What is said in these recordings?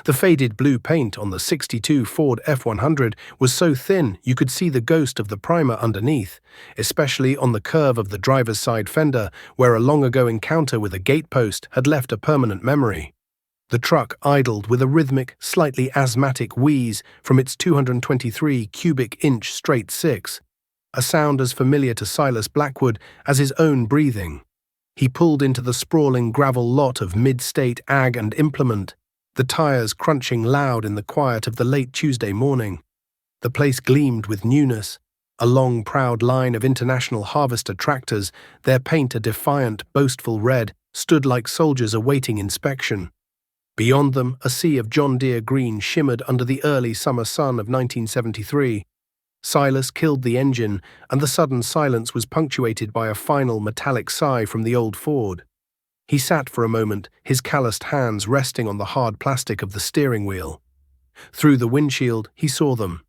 The faded blue paint on the '62 Ford F100 was so thin you could see the ghost of the primer underneath, especially on the curve of the driver's side fender where a long-ago encounter with a gatepost had left a permanent memory. The truck idled with a rhythmic, slightly asthmatic wheeze from its 223 cubic inch straight six, a sound as familiar to Silas Blackwood as his own breathing. He pulled into the sprawling gravel lot of mid-state ag and implement, the tires crunching loud in the quiet of the late Tuesday morning. The place gleamed with newness, a long, proud line of International Harvester tractors, their paint a defiant, boastful red, stood like soldiers awaiting inspection. Beyond them, a sea of John Deere green shimmered under the early summer sun of 1973. Silas killed the engine, and the sudden silence was punctuated by a final metallic sigh from the old Ford. He sat for a moment, his calloused hands resting on the hard plastic of the steering wheel. Through the windshield, he saw them.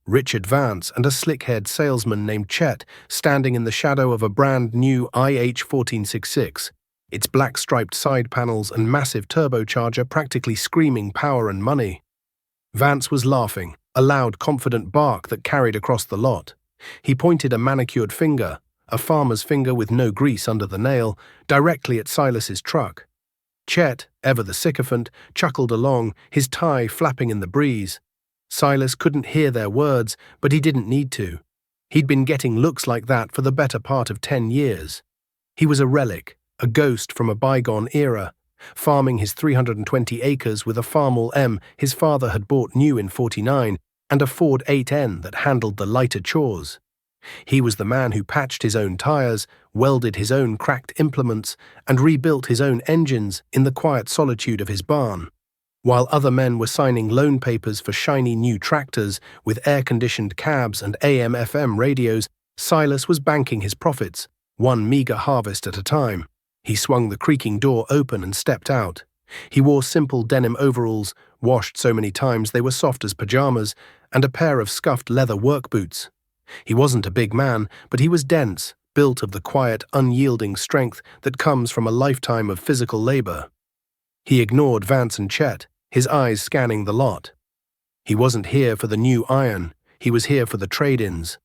Richard Vance and a slick-haired salesman named Chet standing in the shadow of a brand-new IH-1466, its black-striped side panels and massive turbocharger practically screaming power and money. Vance was laughing, a loud, confident bark that carried across the lot. He pointed a manicured finger, a farmer's finger with no grease under the nail, directly at Silas's truck. Chet, ever the sycophant, chuckled along, his tie flapping in the breeze. Silas couldn't hear their words, but he didn't need to. He'd been getting looks like that for the better part of 10 years. He was a relic, a ghost from a bygone era, farming his 320 acres with a Farmall M his father had bought new in '49 and a Ford 8N that handled the lighter chores. He was the man who patched his own tires, welded his own cracked implements, and rebuilt his own engines in the quiet solitude of his barn. While other men were signing loan papers for shiny new tractors with air-conditioned cabs and AM/FM radios, Silas was banking his profits, one meager harvest at a time. He swung the creaking door open and stepped out. He wore simple denim overalls, washed so many times they were soft as pajamas, and a pair of scuffed leather work boots. He wasn't a big man, but he was dense, built of the quiet, unyielding strength that comes from a lifetime of physical labor. He ignored Vance and Chet, his eyes scanning the lot. He wasn't here for the new iron, he was here for the trade-ins.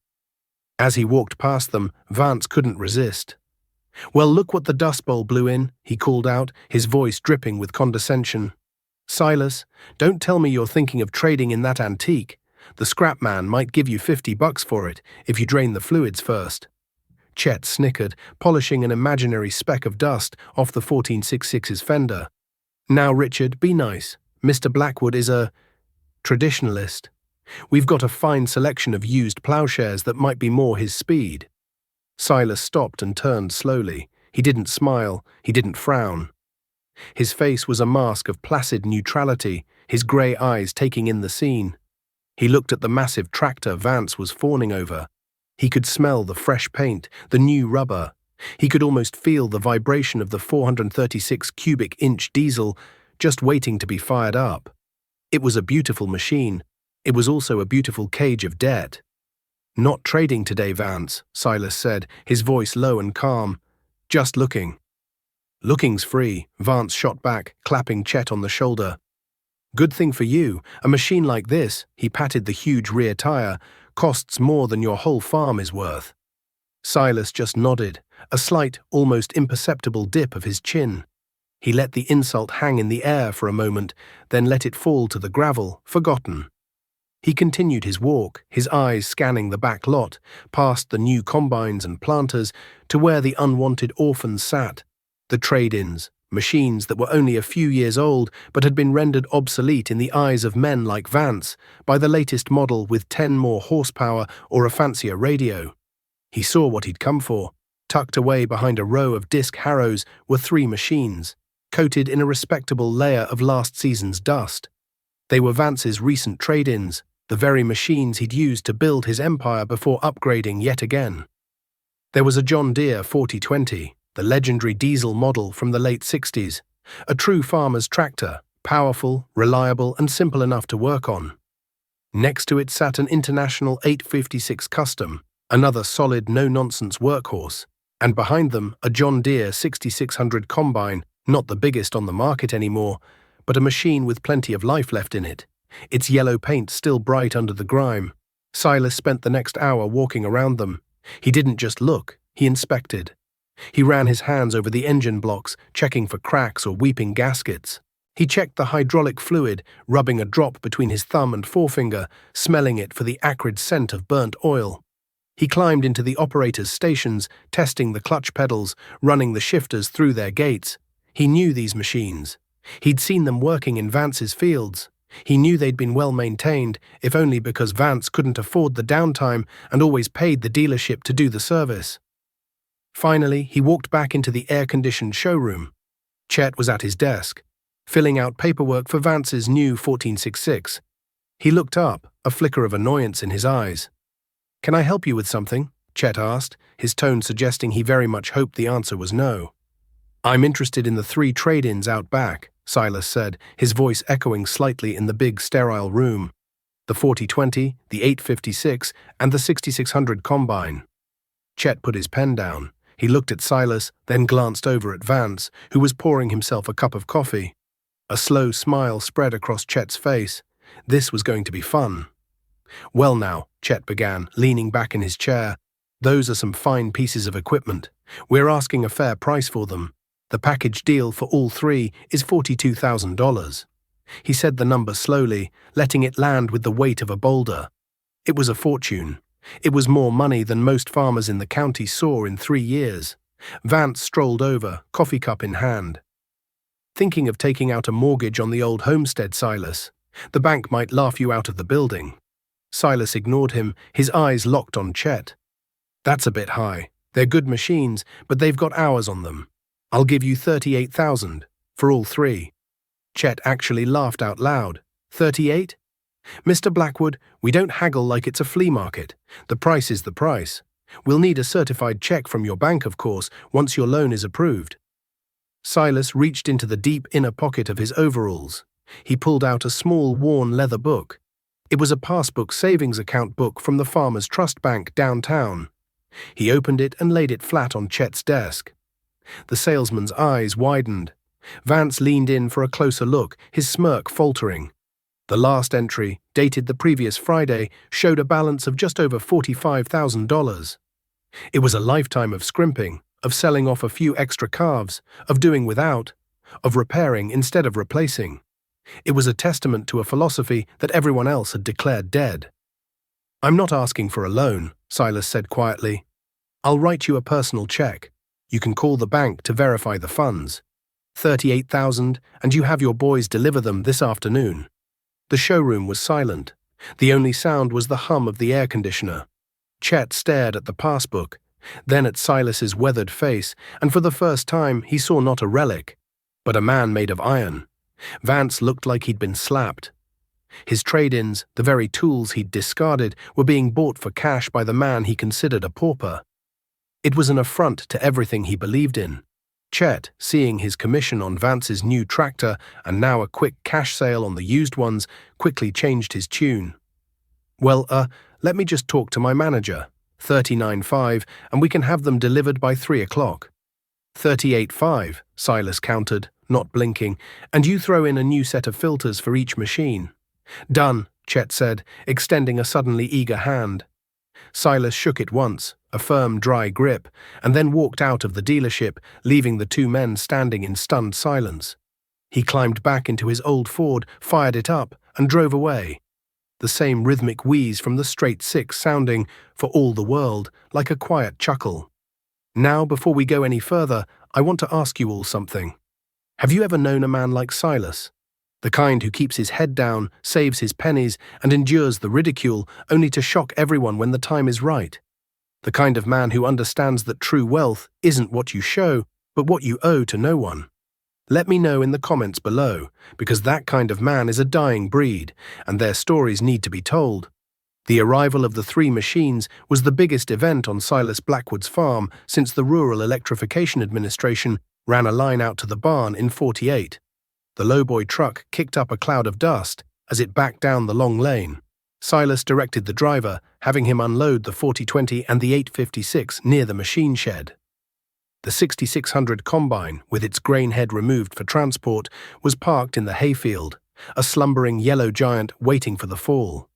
As he walked past them, Vance couldn't resist. "Well, look what the Dust Bowl blew in," he called out, his voice dripping with condescension. "Silas, don't tell me you're thinking of trading in that antique. The scrap man might give you $50 for it if you drain the fluids first." Chet snickered, polishing an imaginary speck of dust off the 1466's fender. "Now, Richard, be nice. Mr. Blackwood is a traditionalist. We've got a fine selection of used plowshares that might be more his speed." Silas stopped and turned slowly. He didn't smile, he didn't frown. His face was a mask of placid neutrality, his grey eyes taking in the scene. He looked at the massive tractor Vance was fawning over. He could smell the fresh paint, the new rubber. He could almost feel the vibration of the 436 cubic inch diesel just waiting to be fired up. It was a beautiful machine. It was also a beautiful cage of debt. "Not trading today, Vance," Silas said, his voice low and calm. "Just looking." "Looking's free," Vance shot back, clapping Chet on the shoulder. "Good thing for you. A machine like this," he patted the huge rear tire, "costs more than your whole farm is worth." Silas just nodded, a slight, almost imperceptible dip of his chin. He let the insult hang in the air for a moment, then let it fall to the gravel, forgotten. He continued his walk, his eyes scanning the back lot, past the new combines and planters, to where the unwanted orphans sat, the trade-ins, machines that were only a few years old but had been rendered obsolete in the eyes of men like Vance by the latest model with 10 more horsepower or a fancier radio. He saw what he'd come for. Tucked away behind a row of disc harrows were 3 machines, coated in a respectable layer of last season's dust. They were Vance's recent trade-ins, the very machines he'd used to build his empire before upgrading yet again. There was a John Deere 4020, the legendary diesel model from the late '60s, a true farmer's tractor, powerful, reliable, and simple enough to work on. Next to it sat an International 856 Custom, another solid, no-nonsense workhorse, and behind them a John Deere 6600 Combine, not the biggest on the market anymore, but a machine with plenty of life left in it, its yellow paint still bright under the grime. Silas spent the next hour walking around them. He didn't just look, he inspected. He ran his hands over the engine blocks, checking for cracks or weeping gaskets. He checked the hydraulic fluid, rubbing a drop between his thumb and forefinger, smelling it for the acrid scent of burnt oil. He climbed into the operators' stations, testing the clutch pedals, running the shifters through their gates. He knew these machines. He'd seen them working in Vance's fields. He knew they'd been well maintained, if only because Vance couldn't afford the downtime and always paid the dealership to do the service. Finally, he walked back into the air-conditioned showroom. Chet was at his desk, filling out paperwork for Vance's new 1466. He looked up, a flicker of annoyance in his eyes. "Can I help you with something?" Chet asked, his tone suggesting he very much hoped the answer was no. "I'm interested in the 3 trade-ins out back," Silas said, his voice echoing slightly in the big, sterile room. "The 4020, the 856, and the 6600 Combine." Chet put his pen down. He looked at Silas, then glanced over at Vance, who was pouring himself a cup of coffee. A slow smile spread across Chet's face. This was going to be fun. "Well now," Chet began, leaning back in his chair, "those are some fine pieces of equipment. We're asking a fair price for them. The package deal for all 3 is $42,000. He said the number slowly, letting it land with the weight of a boulder. It was a fortune. It was more money than most farmers in the county saw in 3 years. Vance strolled over, coffee cup in hand. "Thinking of taking out a mortgage on the old homestead, Silas? The bank might laugh you out of the building." Silas ignored him, his eyes locked on Chet. "That's a bit high. They're good machines, but they've got hours on them. I'll give you $38,000 for all 3. Chet actually laughed out loud. "38? Mr. Blackwood, we don't haggle like it's a flea market. The price is the price. We'll need a certified check from your bank, of course, once your loan is approved." Silas reached into the deep inner pocket of his overalls. He pulled out a small, worn leather book. It was a passbook savings account book from the Farmers Trust Bank downtown. He opened it and laid it flat on Chet's desk. The salesman's eyes widened. Vance leaned in for a closer look, his smirk faltering. The last entry, dated the previous Friday, showed a balance of just over $45,000. It was a lifetime of scrimping, of selling off a few extra calves, of doing without, of repairing instead of replacing. It was a testament to a philosophy that everyone else had declared dead. "I'm not asking for a loan," Silas said quietly. "I'll write you a personal check. You can call the bank to verify the funds. 38,000, and you have your boys deliver them this afternoon." The showroom was silent. The only sound was the hum of the air conditioner. Chet stared at the passbook, then at Silas's weathered face, and for the first time he saw not a relic, but a man made of iron. Vance looked like he'd been slapped. His trade-ins, the very tools he'd discarded, were being bought for cash by the man he considered a pauper. It was an affront to everything he believed in. Chet, seeing his commission on Vance's new tractor and now a quick cash sale on the used ones, quickly changed his tune. "Well, let me just talk to my manager. 39.5, and we can have them delivered by 3 o'clock. 38.5, Silas countered, not blinking, and you throw in a new set of filters for each machine. "Done," Chet said, extending a suddenly eager hand. Silas shook it once, a firm, dry grip, and then walked out of the dealership, leaving the 2 men standing in stunned silence. He climbed back into his old Ford, fired it up, and drove away. The same rhythmic wheeze from the straight 6 sounding, for all the world, like a quiet chuckle. "Now, before we go any further, I want to ask you all something. Have you ever known a man like Silas? The kind who keeps his head down, saves his pennies, and endures the ridicule, only to shock everyone when the time is right. The kind of man who understands that true wealth isn't what you show, but what you owe to no one. Let me know in the comments below, because that kind of man is a dying breed, and their stories need to be told. The arrival of the 3 machines was the biggest event on Silas Blackwood's farm since the Rural Electrification Administration ran a line out to the barn in '48. The lowboy truck kicked up a cloud of dust as it backed down the long lane. Silas directed the driver, having him unload the 4020 and the 856 near the machine shed. The 6600 combine, with its grain head removed for transport, was parked in the hayfield, a slumbering yellow giant waiting for the fall.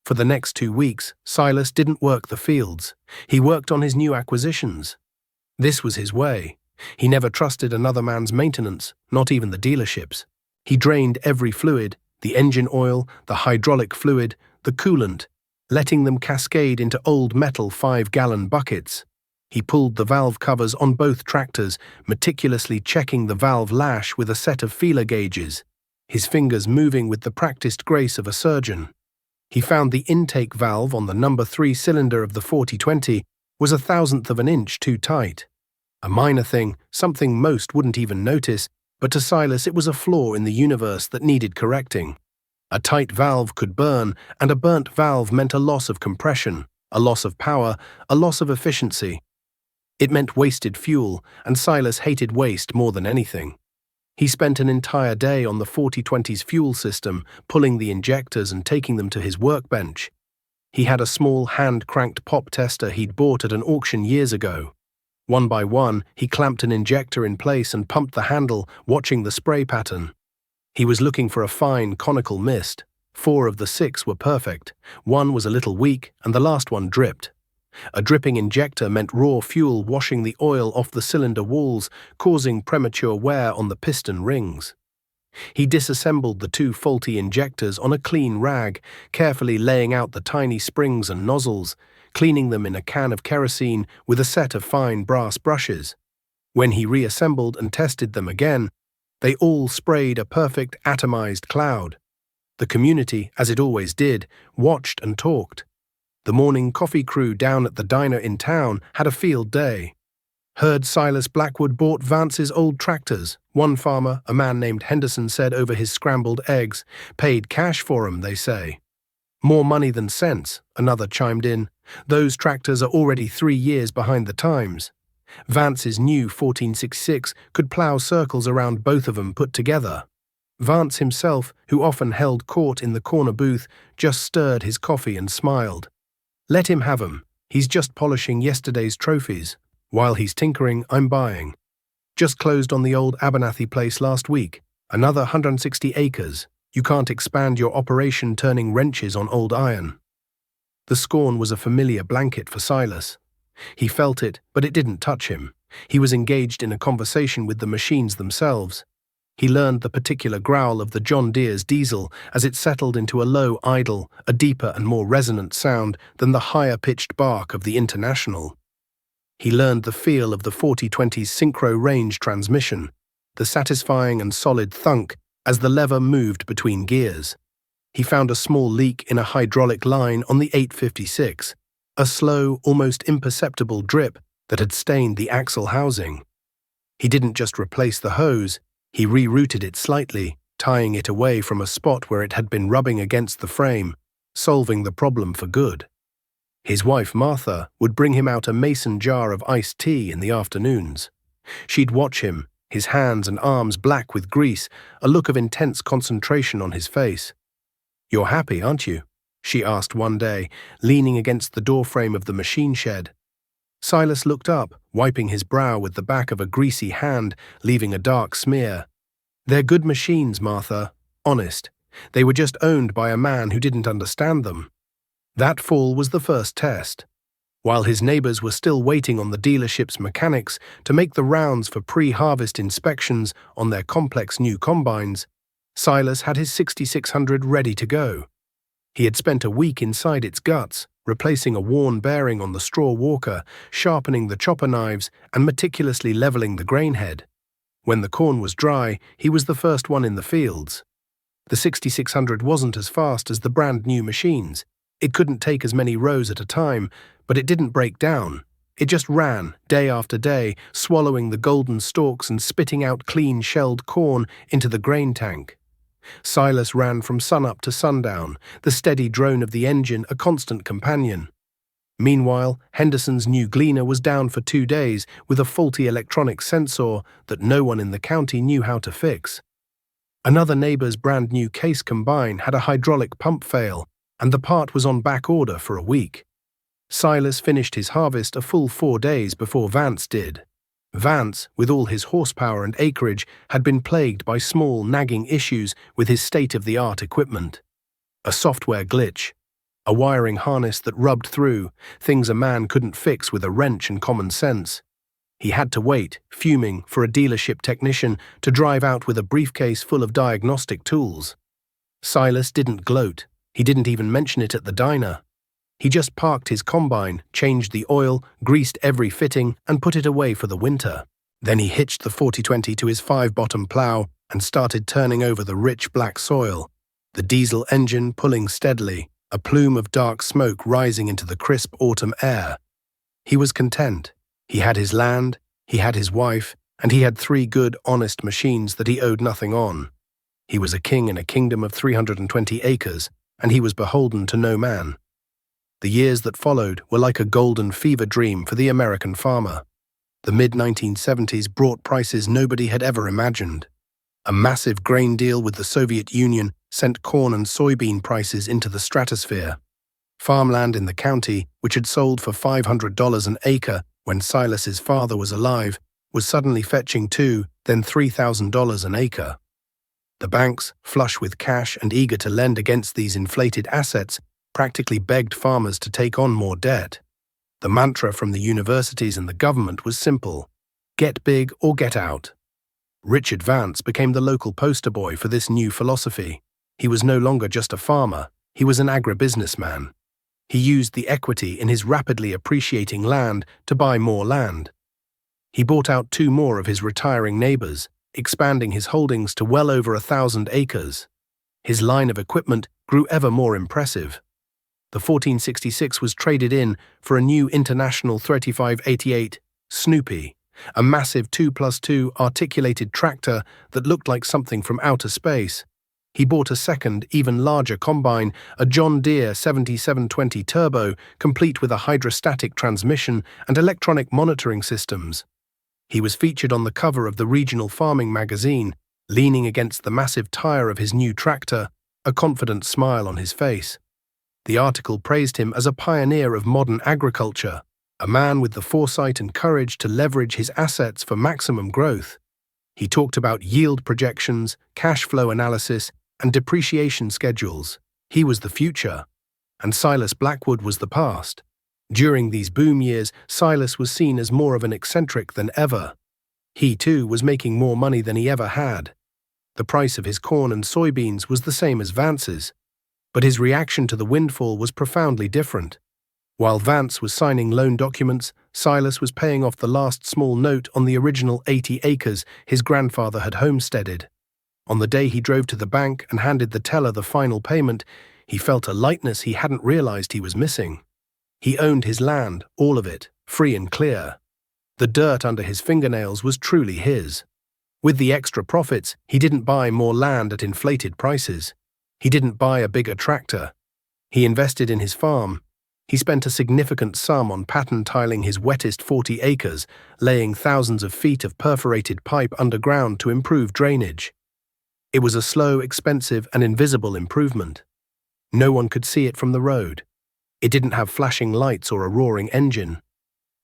For the next 2 weeks, Silas didn't work the fields. He worked on his new acquisitions. This was his way. He never trusted another man's maintenance, not even the dealerships. He drained every fluid, the engine oil, the hydraulic fluid, the coolant, letting them cascade into old metal 5-gallon buckets. He pulled the valve covers on both tractors, meticulously checking the valve lash with a set of feeler gauges, his fingers moving with the practiced grace of a surgeon. He found the intake valve on the number 3 cylinder of the 4020 was 1/1000th of an inch too tight. A minor thing, something most wouldn't even notice, but to Silas it was a flaw in the universe that needed correcting. A tight valve could burn, and a burnt valve meant a loss of compression, a loss of power, a loss of efficiency. It meant wasted fuel, and Silas hated waste more than anything. He spent an entire day on the 4020's fuel system, pulling the injectors and taking them to his workbench. He had a small hand-cranked pop tester he'd bought at an auction years ago. One by one, he clamped an injector in place and pumped the handle, watching the spray pattern. He was looking for a fine, conical mist. 4 of the 6 were perfect. 1 was a little weak, and the last one dripped. A dripping injector meant raw fuel washing the oil off the cylinder walls, causing premature wear on the piston rings. He disassembled the 2 faulty injectors on a clean rag, carefully laying out the tiny springs and nozzles, cleaning them in a can of kerosene with a set of fine brass brushes. When he reassembled and tested them again, they all sprayed a perfect atomized cloud. The community, as it always did, watched and talked. The morning coffee crew down at the diner in town had a field day. Heard Silas Blackwood bought Vance's old tractors. One farmer, a man named Henderson, said over his scrambled eggs, "Paid cash for 'em, they say." "More money than sense," another chimed in. "Those tractors are already 3 years behind the times." Vance's new 1466 could plough circles around both of 'em put together. Vance himself, who often held court in the corner booth, just stirred his coffee and smiled. "Let him have 'em. He's just polishing yesterday's trophies. While he's tinkering, I'm buying. Just closed on the old Abernathy place last week. Another 160 acres. You can't expand your operation turning wrenches on old iron." The scorn was a familiar blanket for Silas. He felt it, but it didn't touch him. He was engaged in a conversation with the machines themselves. He learned the particular growl of the John Deere's diesel as it settled into a low idle, a deeper and more resonant sound than the higher-pitched bark of the International. He learned the feel of the 4020's synchro-range transmission, the satisfying and solid thunk as the lever moved between gears. He found a small leak in a hydraulic line on the 856, a slow, almost imperceptible drip that had stained the axle housing. He didn't just replace the hose, he rerouted it slightly, tying it away from a spot where it had been rubbing against the frame, solving the problem for good. His wife, Martha, would bring him out a mason jar of iced tea in the afternoons. She'd watch him, his hands and arms black with grease, a look of intense concentration on his face. "You're happy, aren't you?" she asked one day, leaning against the doorframe of the machine shed. Silas looked up, wiping his brow with the back of a greasy hand, leaving a dark smear. "They're good machines, Martha. Honest. They were just owned by a man who didn't understand them." That fall was the first test. While his neighbors were still waiting on the dealership's mechanics to make the rounds for pre-harvest inspections on their complex new combines, Silas had his 6600 ready to go. He had spent a week inside its guts, replacing a worn bearing on the straw walker, sharpening the chopper knives, and meticulously leveling the grain head. When the corn was dry, he was the first one in the fields. The 6600 wasn't as fast as the brand-new machines. It couldn't take as many rows at a time, but it didn't break down. It just ran, day after day, swallowing the golden stalks and spitting out clean-shelled corn into the grain tank. Silas ran from sunup to sundown, the steady drone of the engine a constant companion. Meanwhile, Henderson's new gleaner was down for 2 days with a faulty electronic sensor that no one in the county knew how to fix. Another neighbor's brand-new case combine had a hydraulic pump fail, and the part was on back order for a week. Silas finished his harvest a full 4 days before Vance did. Vance, with all his horsepower and acreage, had been plagued by small, nagging issues with his state-of-the-art equipment. A software glitch, a wiring harness that rubbed through, things a man couldn't fix with a wrench and common sense. He had to wait, fuming, for a dealership technician to drive out with a briefcase full of diagnostic tools. Silas didn't gloat. He didn't even mention it at the diner. He just parked his combine, changed the oil, greased every fitting, and put it away for the winter. Then he hitched the 4020 to his 5-bottom plow and started turning over the rich black soil, the diesel engine pulling steadily, a plume of dark smoke rising into the crisp autumn air. He was content. He had his land, he had his wife, and he had 3 good, honest machines that he owed nothing on. He was a king in a kingdom of 320 acres, and he was beholden to no man. The years that followed were like a golden fever dream for the American farmer. The mid-1970s brought prices nobody had ever imagined. A massive grain deal with the Soviet Union sent corn and soybean prices into the stratosphere. Farmland in the county, which had sold for $500 an acre when Silas's father was alive, was suddenly fetching $2,000, then $3,000 an acre. The banks, flush with cash and eager to lend against these inflated assets, practically begged farmers to take on more debt. The mantra from the universities and the government was simple: get big or get out. Richard Vance became the local poster boy for this new philosophy. He was no longer just a farmer, he was an agribusinessman. He used the equity in his rapidly appreciating land to buy more land. He bought out 2 more of his retiring neighbors, expanding his holdings to well over 1,000 acres. His line of equipment grew ever more impressive. The 1466 was traded in for a new International 3588 Snoopy, a massive 2+2 articulated tractor that looked like something from outer space. He bought a second, even larger combine, a John Deere 7720 Turbo, complete with a hydrostatic transmission and electronic monitoring systems. He was featured on the cover of the Regional Farming magazine, leaning against the massive tire of his new tractor, a confident smile on his face. The article praised him as a pioneer of modern agriculture, a man with the foresight and courage to leverage his assets for maximum growth. He talked about yield projections, cash flow analysis, and depreciation schedules. He was the future, and Silas Blackwood was the past. During these boom years, Silas was seen as more of an eccentric than ever. He, too, was making more money than he ever had. The price of his corn and soybeans was the same as Vance's, but his reaction to the windfall was profoundly different. While Vance was signing loan documents, Silas was paying off the last small note on the original 80 acres his grandfather had homesteaded. On the day he drove to the bank and handed the teller the final payment, he felt a lightness he hadn't realized he was missing. He owned his land, all of it, free and clear. The dirt under his fingernails was truly his. With the extra profits, he didn't buy more land at inflated prices. He didn't buy a bigger tractor. He invested in his farm. He spent a significant sum on pattern tiling his wettest 40 acres, laying thousands of feet of perforated pipe underground to improve drainage. It was a slow, expensive, and invisible improvement. No one could see it from the road. It didn't have flashing lights or a roaring engine.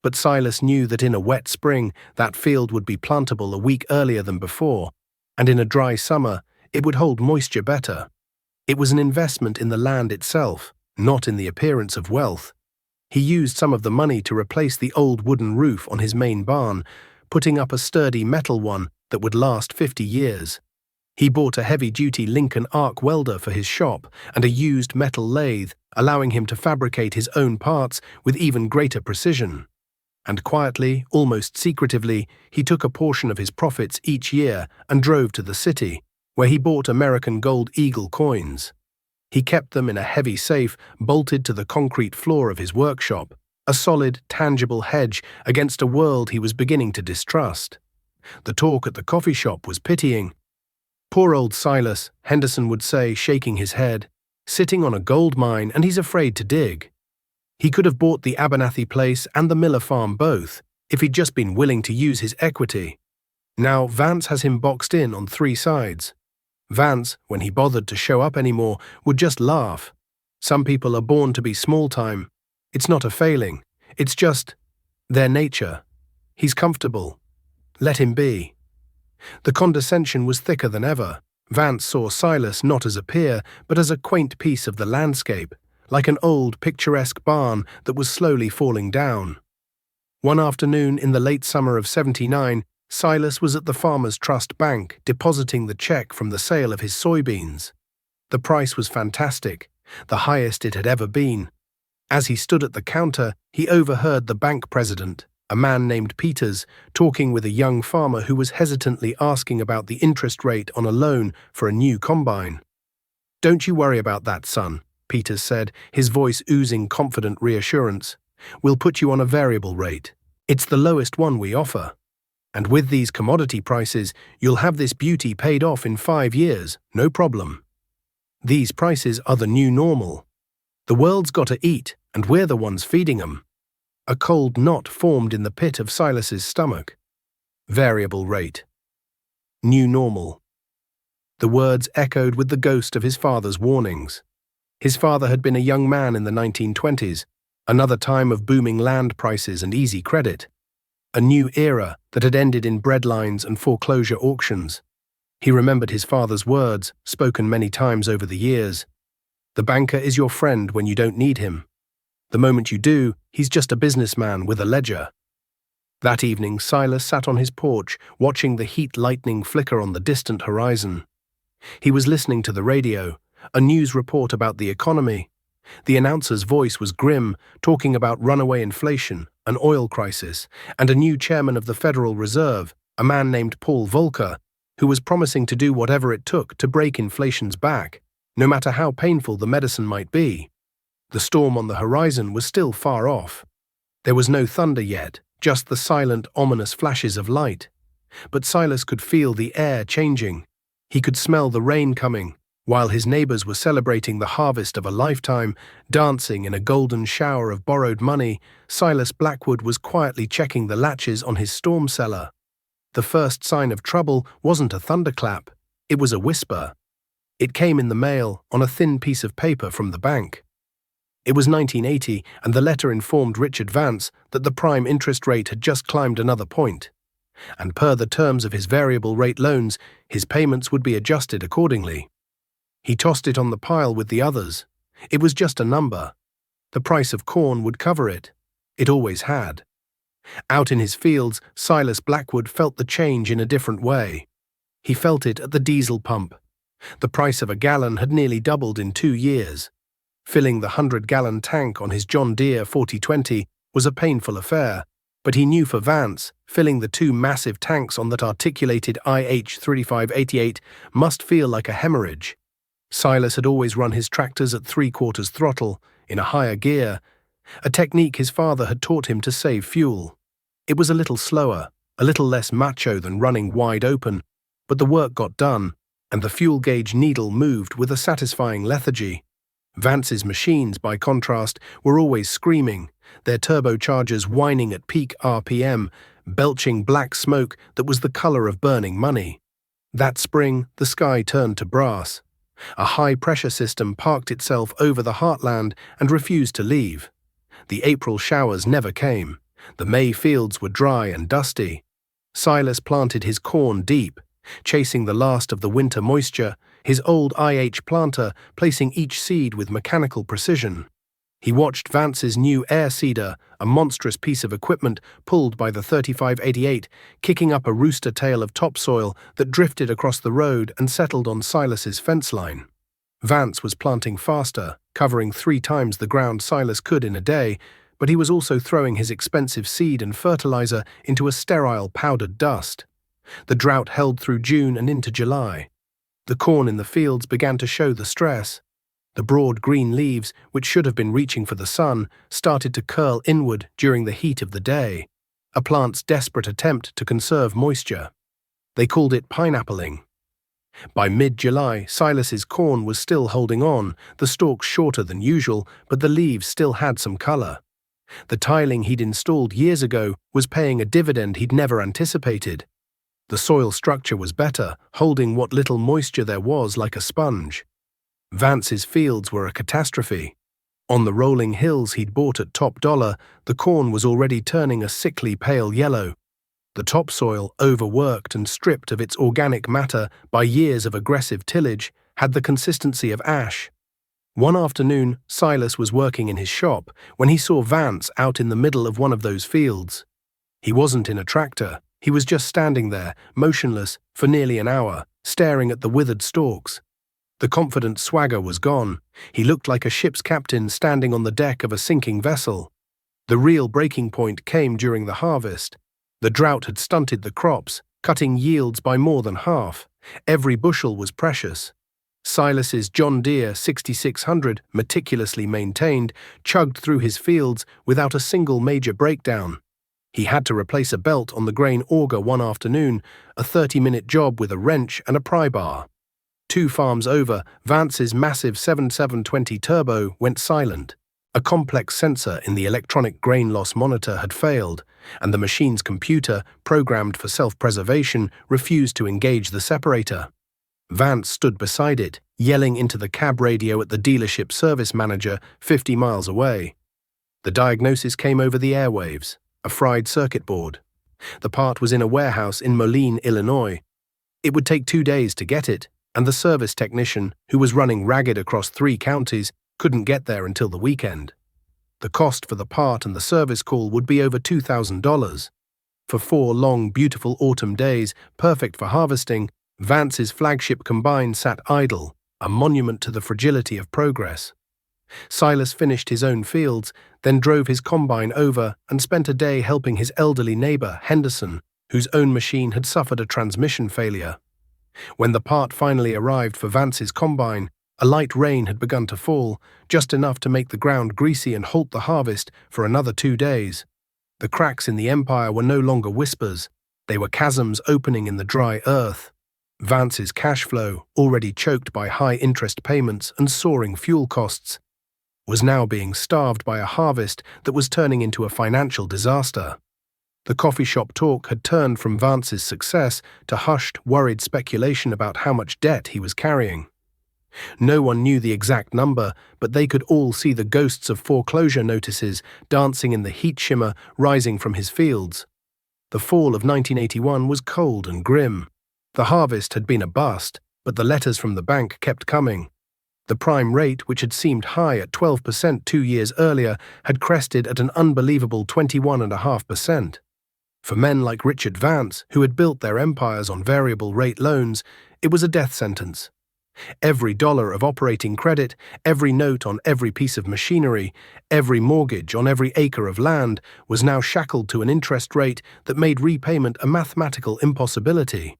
But Silas knew that in a wet spring, that field would be plantable a week earlier than before, and in a dry summer, it would hold moisture better. It was an investment in the land itself, not in the appearance of wealth. He used some of the money to replace the old wooden roof on his main barn, putting up a sturdy metal one that would last 50 years. He bought a heavy-duty Lincoln arc welder for his shop and a used metal lathe, allowing him to fabricate his own parts with even greater precision. And quietly, almost secretively, he took a portion of his profits each year and drove to the city, where he bought American Gold Eagle coins. He kept them in a heavy safe bolted to the concrete floor of his workshop, a solid, tangible hedge against a world he was beginning to distrust. The talk at the coffee shop was pitying. "Poor old Silas," Henderson would say, shaking his head, "sitting on a gold mine and he's afraid to dig. He could have bought the Abernathy place and the Miller farm both, if he'd just been willing to use his equity. Now Vance has him boxed in on 3 sides. Vance, when he bothered to show up anymore, would just laugh. Some people are born to be small-time. It's not a failing. It's just their nature. He's comfortable. Let him be. The condescension was thicker than ever. Vance saw Silas not as a peer, but as a quaint piece of the landscape, like an old, picturesque barn that was slowly falling down. One afternoon in the late summer of '79, Silas was at the Farmers Trust Bank depositing the check from the sale of his soybeans. The price was fantastic, the highest it had ever been. As he stood at the counter, he overheard the bank president, a man named Peters, talking with a young farmer who was hesitantly asking about the interest rate on a loan for a new combine. "Don't you worry about that, son," Peters said, his voice oozing confident reassurance. "We'll put you on a variable rate. It's the lowest one we offer. And with these commodity prices, you'll have this beauty paid off in 5 years, no problem. These prices are the new normal. The world's got to eat, and we're the ones feeding 'em." A cold knot formed in the pit of Silas's stomach. Variable rate. New normal. The words echoed with the ghost of his father's warnings. His father had been a young man in the 1920s, another time of booming land prices and easy credit. A new era that had ended in breadlines and foreclosure auctions. He remembered his father's words, spoken many times over the years. "The banker is your friend when you don't need him. The moment you do, he's just a businessman with a ledger." That evening, Silas sat on his porch, watching the heat lightning flicker on the distant horizon. He was listening to the radio, a news report about the economy. The announcer's voice was grim, talking about runaway inflation, an oil crisis, and a new chairman of the Federal Reserve, a man named Paul Volcker, who was promising to do whatever it took to break inflation's back, no matter how painful the medicine might be. The storm on the horizon was still far off. There was no thunder yet, just the silent, ominous flashes of light. But Silas could feel the air changing. He could smell the rain coming, while his neighbors were celebrating the harvest of a lifetime, dancing in a golden shower of borrowed money. Silas Blackwood was quietly checking the latches on his storm cellar. The first sign of trouble wasn't a thunderclap, it was a whisper. It came in the mail, on a thin piece of paper from the bank. It was 1980, and the letter informed Richard Vance that the prime interest rate had just climbed another point. And per the terms of his variable rate loans, his payments would be adjusted accordingly. He tossed it on the pile with the others. It was just a number. The price of corn would cover it. It always had. Out in his fields, Silas Blackwood felt the change in a different way. He felt it at the diesel pump. The price of a gallon had nearly doubled in 2 years. Filling the 100-gallon tank on his John Deere 4020 was a painful affair, but he knew for Vance, filling the 2 massive tanks on that articulated IH-3588 must feel like a hemorrhage. Silas had always run his tractors at 3/4 throttle, in a higher gear, a technique his father had taught him to save fuel. It was a little slower, a little less macho than running wide open, but the work got done, and the fuel gauge needle moved with a satisfying lethargy. Vance's machines, by contrast, were always screaming, their turbochargers whining at peak RPM, belching black smoke that was the color of burning money. That spring, the sky turned to brass. A high-pressure system parked itself over the heartland and refused to leave. The April showers never came. The May fields were dry and dusty. Silas planted his corn deep, chasing the last of the winter moisture, his old IH planter placing each seed with mechanical precision. He watched Vance's new air seeder, a monstrous piece of equipment pulled by the 3588, kicking up a rooster tail of topsoil that drifted across the road and settled on Silas's fence line. Vance was planting faster, covering 3 times the ground Silas could in a day, but he was also throwing his expensive seed and fertilizer into a sterile powdered dust. The drought held through June and into July. The corn in the fields began to show the stress. The broad green leaves, which should have been reaching for the sun, started to curl inward during the heat of the day, a plant's desperate attempt to conserve moisture. They called it pineappling. By mid-July, Silas's corn was still holding on, the stalks shorter than usual, but the leaves still had some color. The tiling he'd installed years ago was paying a dividend he'd never anticipated. The soil structure was better, holding what little moisture there was like a sponge. Vance's fields were a catastrophe. On the rolling hills he'd bought at top dollar, the corn was already turning a sickly pale yellow. The topsoil, overworked and stripped of its organic matter by years of aggressive tillage, had the consistency of ash. One afternoon, Silas was working in his shop when he saw Vance out in the middle of one of those fields. He wasn't in a tractor. He was just standing there, motionless, for nearly an hour, staring at the withered stalks. The confident swagger was gone. He looked like a ship's captain standing on the deck of a sinking vessel. The real breaking point came during the harvest. The drought had stunted the crops, cutting yields by more than half. Every bushel was precious. Silas's John Deere 6600, meticulously maintained, chugged through his fields without a single major breakdown. He had to replace a belt on the grain auger one afternoon, a 30-minute job with a wrench and a pry bar. 2 farms over, Vance's massive 7720 turbo went silent. A complex sensor in the electronic grain loss monitor had failed, and the machine's computer, programmed for self-preservation, refused to engage the separator. Vance stood beside it, yelling into the cab radio at the dealership service manager 50 miles away. The diagnosis came over the airwaves: a fried circuit board. The part was in a warehouse in Moline, Illinois. It would take 2 days to get it, and the service technician, who was running ragged across 3 counties, couldn't get there until the weekend. The cost for the part and the service call would be over $2,000. For 4 long, beautiful autumn days, perfect for harvesting, Vance's flagship combine sat idle, a monument to the fragility of progress. Silas finished his own fields, then drove his combine over and spent a day helping his elderly neighbor, Henderson, whose own machine had suffered a transmission failure. When the part finally arrived for Vance's combine, a light rain had begun to fall, just enough to make the ground greasy and halt the harvest for another 2 days. The cracks in the empire were no longer whispers. They were chasms opening in the dry earth. Vance's cash flow, already choked by high interest payments and soaring fuel costs, was now being starved by a harvest that was turning into a financial disaster. The coffee shop talk had turned from Vance's success to hushed, worried speculation about how much debt he was carrying. No one knew the exact number, but they could all see the ghosts of foreclosure notices dancing in the heat shimmer rising from his fields. The fall of 1981 was cold and grim. The harvest had been a bust, but the letters from the bank kept coming. The prime rate, which had seemed high at 12% 2 years earlier, had crested at an unbelievable 21.5%. For men like Richard Vance, who had built their empires on variable rate loans, it was a death sentence. Every dollar of operating credit, every note on every piece of machinery, every mortgage on every acre of land was now shackled to an interest rate that made repayment a mathematical impossibility.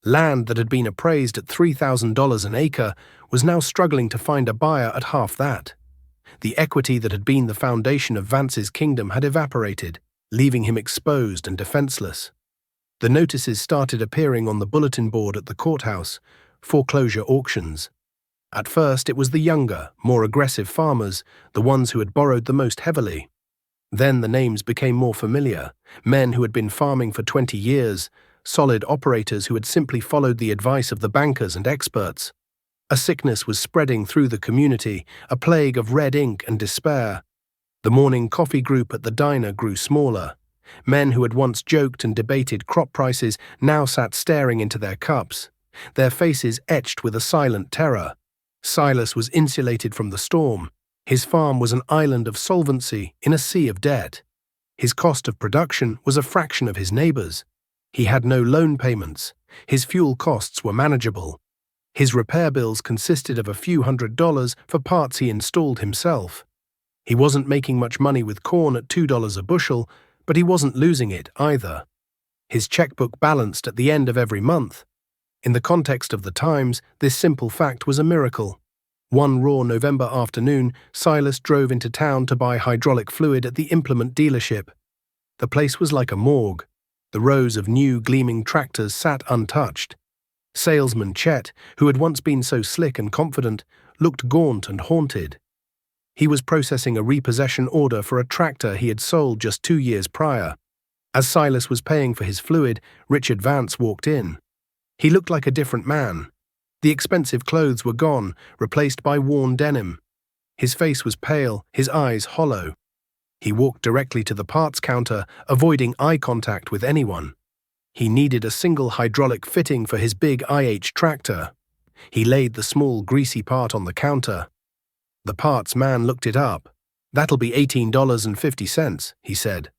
Land that had been appraised at $3,000 an acre was now struggling to find a buyer at half that. The equity that had been the foundation of Vance's kingdom had evaporated, leaving him exposed and defenseless. The notices started appearing on the bulletin board at the courthouse: foreclosure auctions. At first it was the younger, more aggressive farmers, the ones who had borrowed the most heavily. Then the names became more familiar: men who had been farming for 20 years, solid operators who had simply followed the advice of the bankers and experts. A sickness was spreading through the community, a plague of red ink and despair. The morning coffee group at the diner grew smaller. Men who had once joked and debated crop prices now sat staring into their cups, their faces etched with a silent terror. Silas was insulated from the storm. His farm was an island of solvency in a sea of debt. His cost of production was a fraction of his neighbor's. He had no loan payments. His fuel costs were manageable. His repair bills consisted of a few $100s for parts he installed himself. He wasn't making much money with corn at $2 a bushel, but he wasn't losing it either. His checkbook balanced at the end of every month. In the context of the times, this simple fact was a miracle. One raw November afternoon, Silas drove into town to buy hydraulic fluid at the implement dealership. The place was like a morgue. The rows of new gleaming tractors sat untouched. Salesman Chet, who had once been so slick and confident, looked gaunt and haunted. He was processing a repossession order for a tractor he had sold just 2 years prior. As Silas was paying for his fluid, Richard Vance walked in. He looked like a different man. The expensive clothes were gone, replaced by worn denim. His face was pale, his eyes hollow. He walked directly to the parts counter, avoiding eye contact with anyone. He needed a single hydraulic fitting for his big IH tractor. He laid the small, greasy part on the counter. The parts man looked it up. "That'll be $18.50, he said.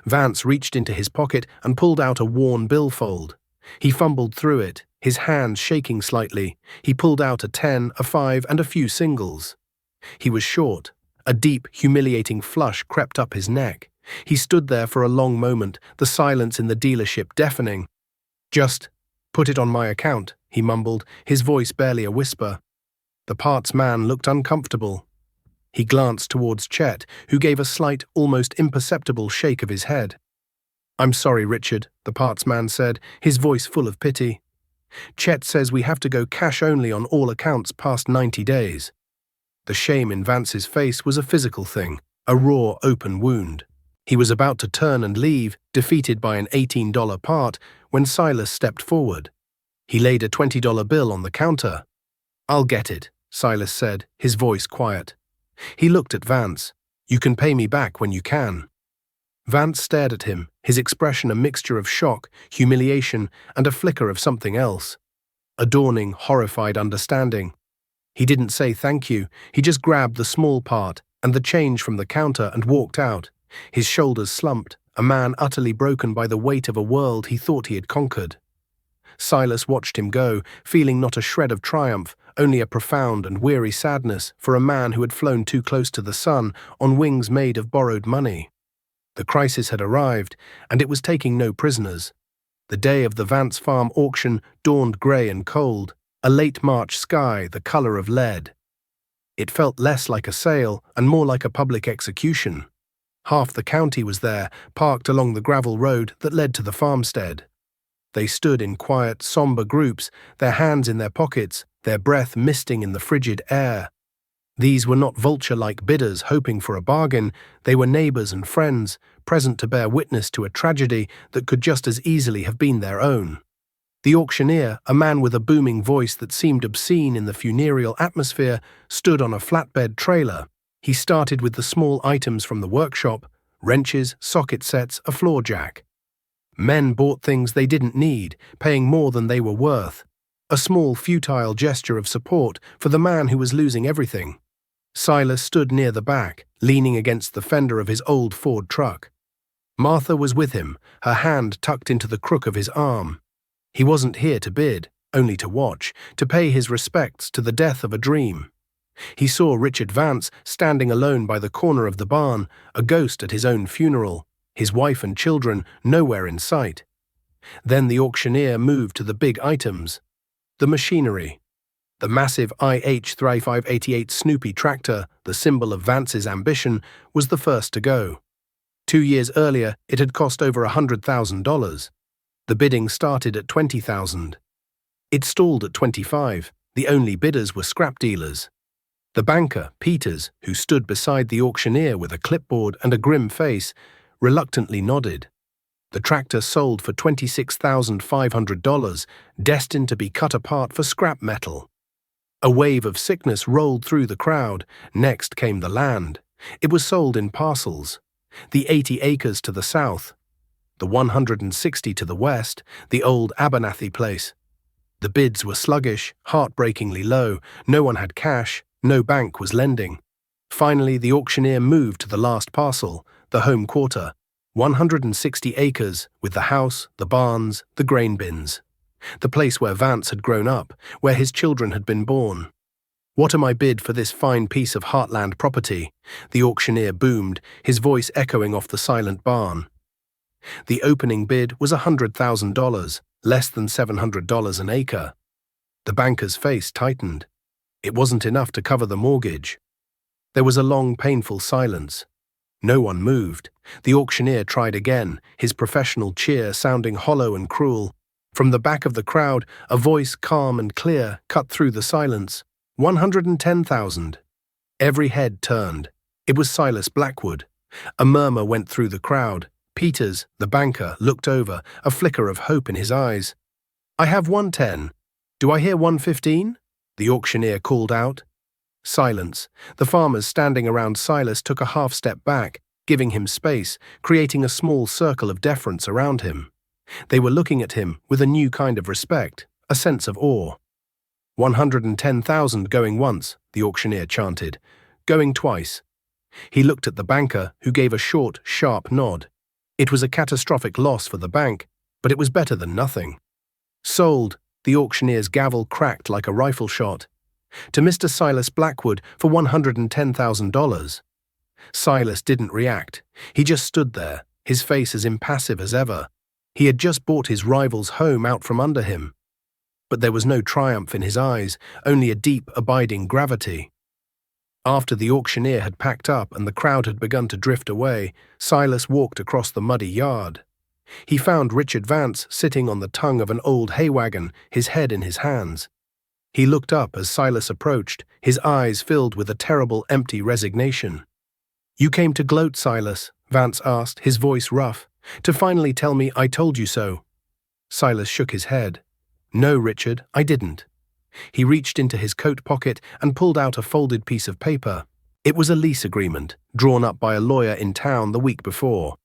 Vance reached into his pocket and pulled out a worn billfold. He fumbled through it, his hands shaking slightly. He pulled out a 10, a 5, and a few singles. He was short. A deep, humiliating flush crept up his neck. He stood there for a long moment, the silence in the dealership deafening. "Just put it on my account," he mumbled, his voice barely a whisper. The parts man looked uncomfortable. He glanced towards Chet, who gave a slight, almost imperceptible shake of his head. "I'm sorry, Richard," the parts man said, his voice full of pity. "Chet says we have to go cash only on all accounts past 90 days. The shame in Vance's face was a physical thing, a raw, open wound. He was about to turn and leave, defeated by an $18 part, when Silas stepped forward. He laid a $20 bill on the counter. "I'll get it," Silas said, his voice quiet. He looked at Vance. "You can pay me back when you can." Vance stared at him, his expression a mixture of shock, humiliation, and a flicker of something else. A dawning, horrified understanding. He didn't say thank you, he just grabbed the small part and the change from the counter and walked out. His shoulders slumped, a man utterly broken by the weight of a world he thought he had conquered. Silas watched him go, feeling not a shred of triumph, only a profound and weary sadness for a man who had flown too close to the sun on wings made of borrowed money. The crisis had arrived, and it was taking no prisoners. The day of the Vance Farm auction dawned grey and cold, a late March sky the colour of lead. It felt less like a sale and more like a public execution. Half the county was there, parked along the gravel road that led to the farmstead. They stood in quiet, sombre groups, their hands in their pockets, their breath misting in the frigid air. These were not vulture-like bidders hoping for a bargain, they were neighbours and friends, present to bear witness to a tragedy that could just as easily have been their own. The auctioneer, a man with a booming voice that seemed obscene in the funereal atmosphere, stood on a flatbed trailer. He started with the small items from the workshop: wrenches, socket sets, a floor jack. Men bought things they didn't need, paying more than they were worth. A small, futile gesture of support for the man who was losing everything. Silas stood near the back, leaning against the fender of his old Ford truck. Martha was with him, her hand tucked into the crook of his arm. He wasn't here to bid, only to watch, to pay his respects to the death of a dream. He saw Richard Vance standing alone by the corner of the barn, a ghost at his own funeral, his wife and children nowhere in sight. Then the auctioneer moved to the big items. The machinery. The massive IH-3588 Snoopy tractor, the symbol of Vance's ambition, was the first to go. 2 years earlier, it had cost over $100,000. The bidding started at $20,000. It stalled at $25,000. The only bidders were scrap dealers. The banker, Peters, who stood beside the auctioneer with a clipboard and a grim face, reluctantly nodded. The tractor sold for $26,500, destined to be cut apart for scrap metal. A wave of sickness rolled through the crowd. Next came the land. It was sold in parcels. The 80 acres to the south, the 160 to the west, the old Abernathy place. The bids were sluggish, heartbreakingly low. No one had cash, no bank was lending. Finally, the auctioneer moved to the last parcel, the home quarter, 160 acres, with the house, the barns, the grain bins. The place where Vance had grown up, where his children had been born. "What am I bid for this fine piece of heartland property?" the auctioneer boomed, his voice echoing off the silent barn. The opening bid was $100,000, less than $700 an acre. The banker's face tightened. It wasn't enough to cover the mortgage. There was a long, painful silence. No one moved. The auctioneer tried again, his professional cheer sounding hollow and cruel. From the back of the crowd, a voice calm and clear cut through the silence. $110,000. Every head turned. It was Silas Blackwood. A murmur went through the crowd. Peters, the banker, looked over, a flicker of hope in his eyes. "I have 110. Do I hear 115? The auctioneer called out. Silence. The farmers standing around Silas took a half step back, giving him space, creating a small circle of deference around him. They were looking at him with a new kind of respect, a sense of awe. 110,000 going once, the auctioneer chanted. Going twice. He looked at the banker, who gave a short, sharp nod. It was a catastrophic loss for the bank, but it was better than nothing. Sold, the auctioneer's gavel cracked like a rifle shot. To Mr. Silas Blackwood for $110,000. Silas didn't react. He just stood there, his face as impassive as ever. He had just bought his rival's home out from under him. But there was no triumph in his eyes, only a deep, abiding gravity. After the auctioneer had packed up and the crowd had begun to drift away, Silas walked across the muddy yard. He found Richard Vance sitting on the tongue of an old hay wagon, his head in his hands. He looked up as Silas approached, his eyes filled with a terrible, empty resignation. "You came to gloat, Silas?" Vance asked, his voice rough. "To finally tell me I told you so?" Silas shook his head. "No, Richard, I didn't." He reached into his coat pocket and pulled out a folded piece of paper. It was a lease agreement, drawn up by a lawyer in town the week before.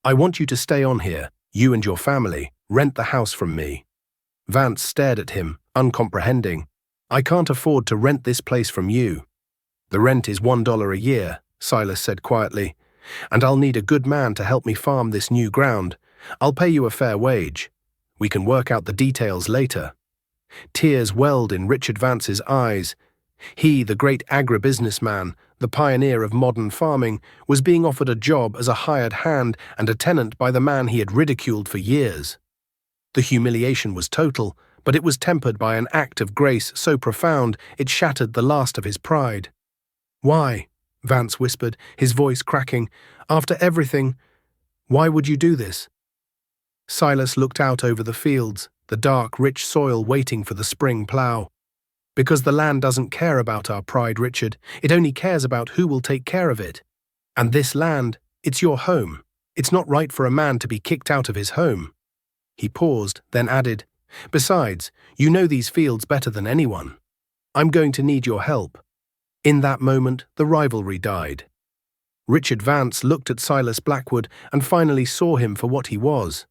"I want you to stay on here, you and your family, rent the house from me." Vance stared at him, uncomprehending. "I can't afford to rent this place from you." "The rent is $1 a year," Silas said quietly, "and I'll need a good man to help me farm this new ground. I'll pay you a fair wage. We can work out the details later." Tears welled in Richard Vance's eyes. He, the great agribusinessman, the pioneer of modern farming, was being offered a job as a hired hand and a tenant by the man he had ridiculed for years. The humiliation was total, but it was tempered by an act of grace so profound it shattered the last of his pride. "Why?" Vance whispered, his voice cracking. "After everything, why would you do this?" Silas looked out over the fields, the dark, rich soil waiting for the spring plough. "Because the land doesn't care about our pride, Richard. It only cares about who will take care of it. And this land, it's your home. It's not right for a man to be kicked out of his home." He paused, then added, "Besides, you know these fields better than anyone. I'm going to need your help." In that moment, the rivalry died. Richard Vance looked at Silas Blackwood and finally saw him for what he was.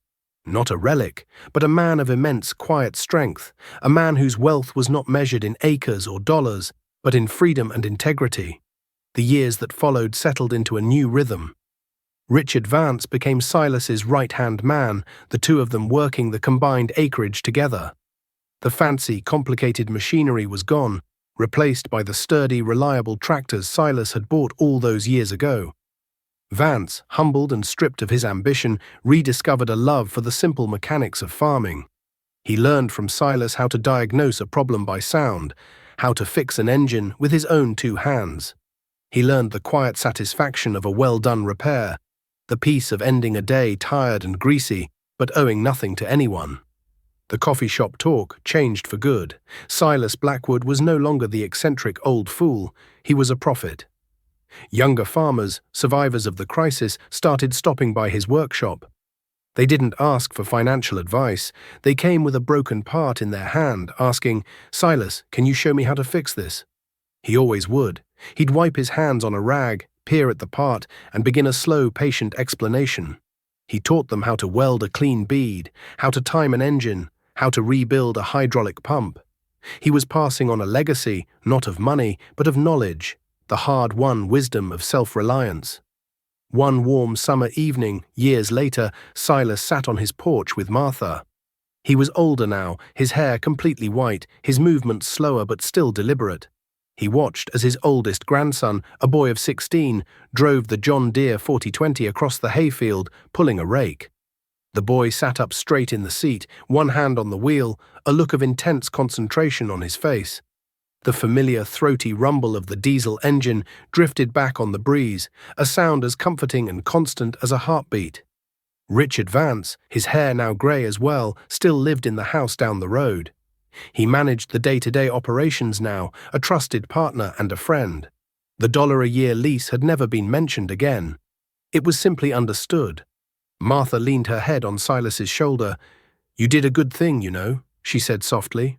Not a relic, but a man of immense quiet strength, a man whose wealth was not measured in acres or dollars, but in freedom and integrity. The years that followed settled into a new rhythm. Richard Vance became Silas's right-hand man, the two of them working the combined acreage together. The fancy, complicated machinery was gone, replaced by the sturdy, reliable tractors Silas had bought all those years ago. Vance, humbled and stripped of his ambition, rediscovered a love for the simple mechanics of farming. He learned from Silas how to diagnose a problem by sound, how to fix an engine with his own two hands. He learned the quiet satisfaction of a well-done repair, the peace of ending a day tired and greasy, but owing nothing to anyone. The coffee shop talk changed for good. Silas Blackwood was no longer the eccentric old fool, he was a prophet. Younger farmers, survivors of the crisis, started stopping by his workshop. They didn't ask for financial advice. They came with a broken part in their hand, asking, "Silas, can you show me how to fix this?" He always would. He'd wipe his hands on a rag, peer at the part, and begin a slow, patient explanation. He taught them how to weld a clean bead, how to time an engine, how to rebuild a hydraulic pump. He was passing on a legacy, not of money, but of knowledge, the hard-won wisdom of self-reliance. One warm summer evening, years later, Silas sat on his porch with Martha. He was older now, his hair completely white, his movements slower but still deliberate. He watched as his oldest grandson, a boy of 16, drove the John Deere 4020 across the hayfield, pulling a rake. The boy sat up straight in the seat, one hand on the wheel, a look of intense concentration on his face. The familiar throaty rumble of the diesel engine drifted back on the breeze, a sound as comforting and constant as a heartbeat. Richard Vance, his hair now grey as well, still lived in the house down the road. He managed the day-to-day operations now, a trusted partner and a friend. The $1-a-year lease had never been mentioned again. It was simply understood. Martha leaned her head on Silas's shoulder. "You did a good thing, you know," she said softly.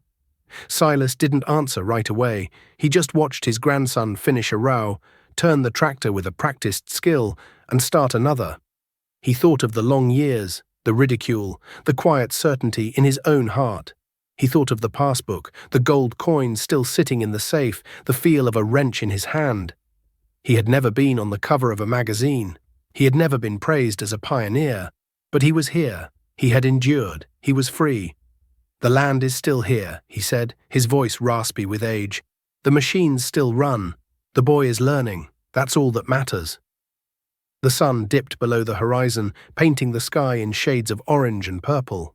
Silas didn't answer right away. He just watched his grandson finish a row, turn the tractor with a practiced skill, and start another. He thought of the long years, The ridicule, the quiet certainty in his own heart. He thought of the passbook, the gold coins still sitting in the safe, the feel of a wrench in his hand. He had never been on the cover of a magazine. He had never been praised as a pioneer. But he was here. He had endured. He was free. "The land is still here," he said, his voice raspy with age. "The machines still run. The boy is learning. That's all that matters." The sun dipped below the horizon, painting the sky in shades of orange and purple.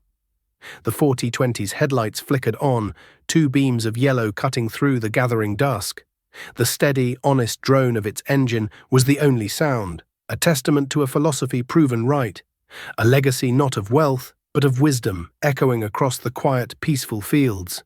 The 4020's headlights flickered on, two beams of yellow cutting through the gathering dusk. The steady, honest drone of its engine was the only sound, a testament to a philosophy proven right, a legacy not of wealth, but of wisdom, echoing across the quiet, peaceful fields.